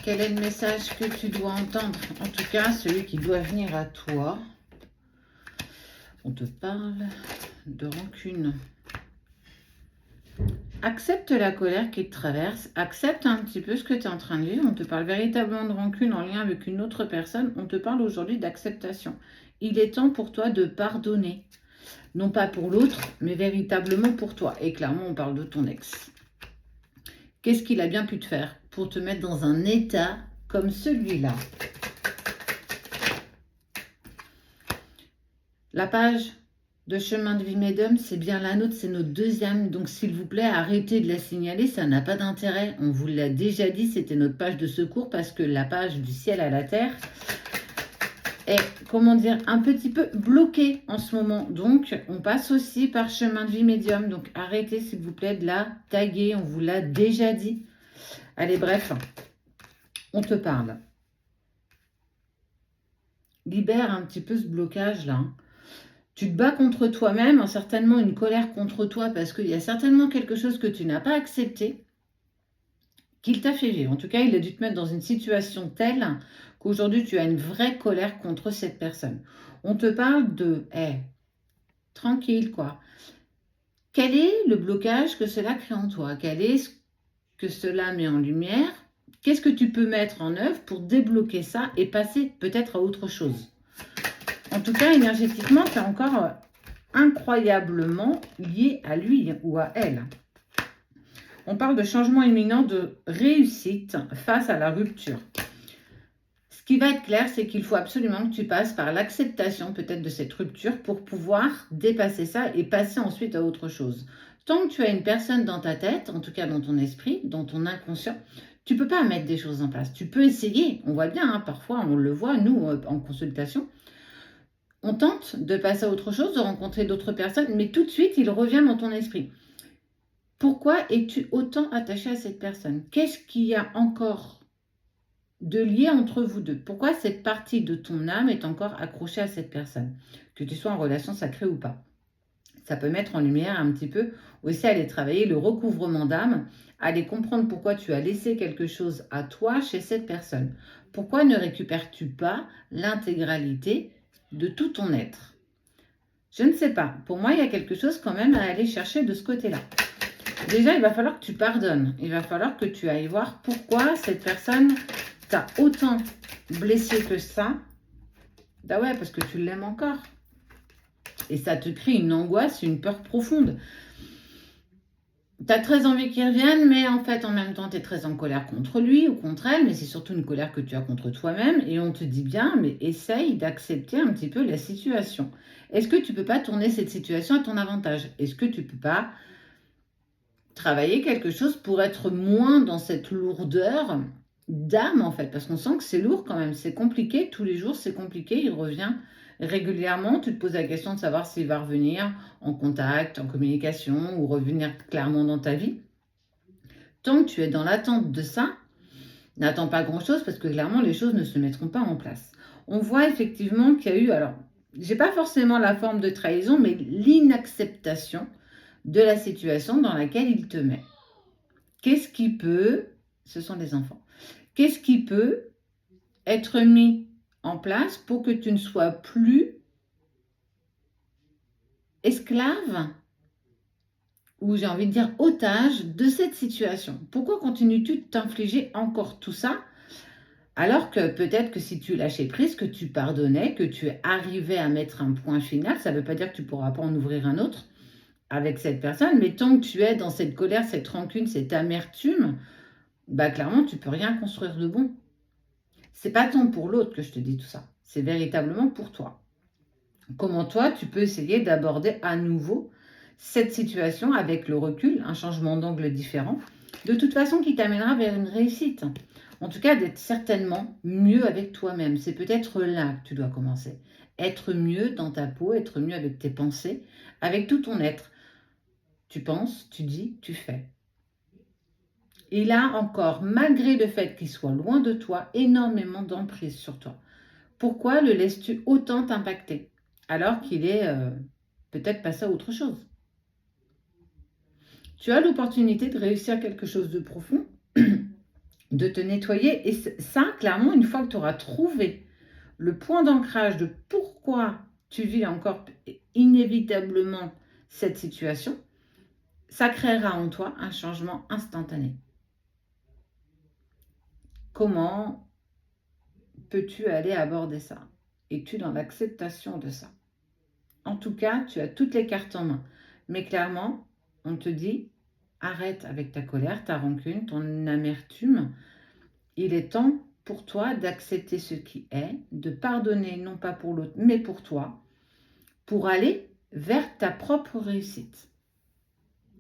quel est le message que tu dois entendre? En tout cas, celui qui doit venir à toi. On te parle de rancune. Accepte la colère qui te traverse, accepte un petit peu ce que tu es en train de vivre. On te parle véritablement de rancune en lien avec une autre personne. On te parle aujourd'hui d'acceptation. Il est temps pour toi de pardonner. Non pas pour l'autre, mais véritablement pour toi. Et clairement, on parle de ton ex. Qu'est-ce qu'il a bien pu te faire pour te mettre dans un état comme celui-là? La page de chemin de vie médium, c'est bien la nôtre, c'est notre deuxième. Donc, s'il vous plaît, arrêtez de la signaler, ça n'a pas d'intérêt. On vous l'a déjà dit, c'était notre page de secours parce que la page du ciel à la terre est, comment dire, un petit peu bloquée en ce moment. Donc, on passe aussi par chemin de vie médium. Donc, arrêtez, s'il vous plaît, de la taguer. On vous l'a déjà dit. Allez, bref, on te parle. Libère un petit peu ce blocage-là. Tu te bats contre toi-même, certainement une colère contre toi parce qu'il y a certainement quelque chose que tu n'as pas accepté, qu'il t'a fait vivre. En tout cas, il a dû te mettre dans une situation telle qu'aujourd'hui, tu as une vraie colère contre cette personne. On te parle de, tranquille quoi. Quel est le blocage que cela crée en toi? Quel est ce que cela met en lumière? Qu'est-ce que tu peux mettre en œuvre pour débloquer ça et passer peut-être à autre chose? En tout cas, énergétiquement, c'est encore incroyablement lié à lui ou à elle. On parle de changement imminent, de réussite face à la rupture. Ce qui va être clair, c'est qu'il faut absolument que tu passes par l'acceptation peut-être de cette rupture pour pouvoir dépasser ça et passer ensuite à autre chose. Tant que tu as une personne dans ta tête, en tout cas dans ton esprit, dans ton inconscient, tu ne peux pas mettre des choses en place. Tu peux essayer, on voit bien, parfois on le voit, nous, en consultation, on tente de passer à autre chose, de rencontrer d'autres personnes, mais tout de suite, il revient dans ton esprit. Pourquoi es-tu autant attaché à cette personne? Qu'est-ce qu'il y a encore de lié entre vous deux? Pourquoi cette partie de ton âme est encore accrochée à cette personne? Que tu sois en relation sacrée ou pas. Ça peut mettre en lumière un petit peu aussi aller travailler le recouvrement d'âme, aller comprendre pourquoi tu as laissé quelque chose à toi chez cette personne. Pourquoi ne récupères-tu pas l'intégralité de tout ton être? Je ne sais pas. Pour moi, il y a quelque chose quand même à aller chercher de ce côté-là. Déjà, il va falloir que tu pardonnes. Il va falloir que tu ailles voir pourquoi cette personne t'a autant blessé que ça. Bah ouais, parce que tu l'aimes encore. Et ça te crée une angoisse, une peur profonde. Tu as très envie qu'il revienne, mais en fait, en même temps, tu es très en colère contre lui ou contre elle, mais c'est surtout une colère que tu as contre toi-même. Et on te dit bien, mais essaye d'accepter un petit peu la situation. Est-ce que tu ne peux pas tourner cette situation à ton avantage? Est-ce que tu ne peux pas travailler quelque chose pour être moins dans cette lourdeur d'âme, en fait? Parce qu'on sent que c'est lourd quand même, c'est compliqué, tous les jours, c'est compliqué, il revient régulièrement, tu te poses la question de savoir s'il va revenir en contact, en communication ou revenir clairement dans ta vie. Tant que tu es dans l'attente de ça, n'attends pas grand-chose parce que clairement, les choses ne se mettront pas en place. On voit effectivement qu'il y a eu, alors, j'ai pas forcément la forme de trahison, mais l'inacceptation de la situation dans laquelle il te met. Qu'est-ce qui peut, ce sont les enfants, qu'est-ce qui peut être mis en place pour que tu ne sois plus esclave ou j'ai envie de dire otage de cette situation? Pourquoi continues-tu de t'infliger encore tout ça alors que peut-être que si tu lâchais prise, que tu pardonnais, que tu arrivais à mettre un point final, ça ne veut pas dire que tu ne pourras pas en ouvrir un autre avec cette personne, mais tant que tu es dans cette colère, cette rancune, cette amertume, bah clairement, tu ne peux rien construire de bon. C'est pas tant pour l'autre que je te dis tout ça, c'est véritablement pour toi. Comment toi, tu peux essayer d'aborder à nouveau cette situation avec le recul, un changement d'angle différent, de toute façon qui t'amènera vers une réussite. En tout cas, d'être certainement mieux avec toi-même. C'est peut-être là que tu dois commencer. Être mieux dans ta peau, être mieux avec tes pensées, avec tout ton être. Tu penses, tu dis, tu fais. Et là encore, malgré le fait qu'il soit loin de toi, énormément d'emprise sur toi. Pourquoi le laisses-tu autant t'impacter alors qu'il est peut-être passé à autre chose? Tu as l'opportunité de réussir quelque chose de profond, de te nettoyer. Et ça, clairement, une fois que tu auras trouvé le point d'ancrage de pourquoi tu vis encore inévitablement cette situation, ça créera en toi un changement instantané. Comment peux-tu aller aborder ça? Es-tu dans l'acceptation de ça? En tout cas, tu as toutes les cartes en main. Mais clairement, on te dit, arrête avec ta colère, ta rancune, ton amertume. Il est temps pour toi d'accepter ce qui est, de pardonner non pas pour l'autre, mais pour toi, pour aller vers ta propre réussite.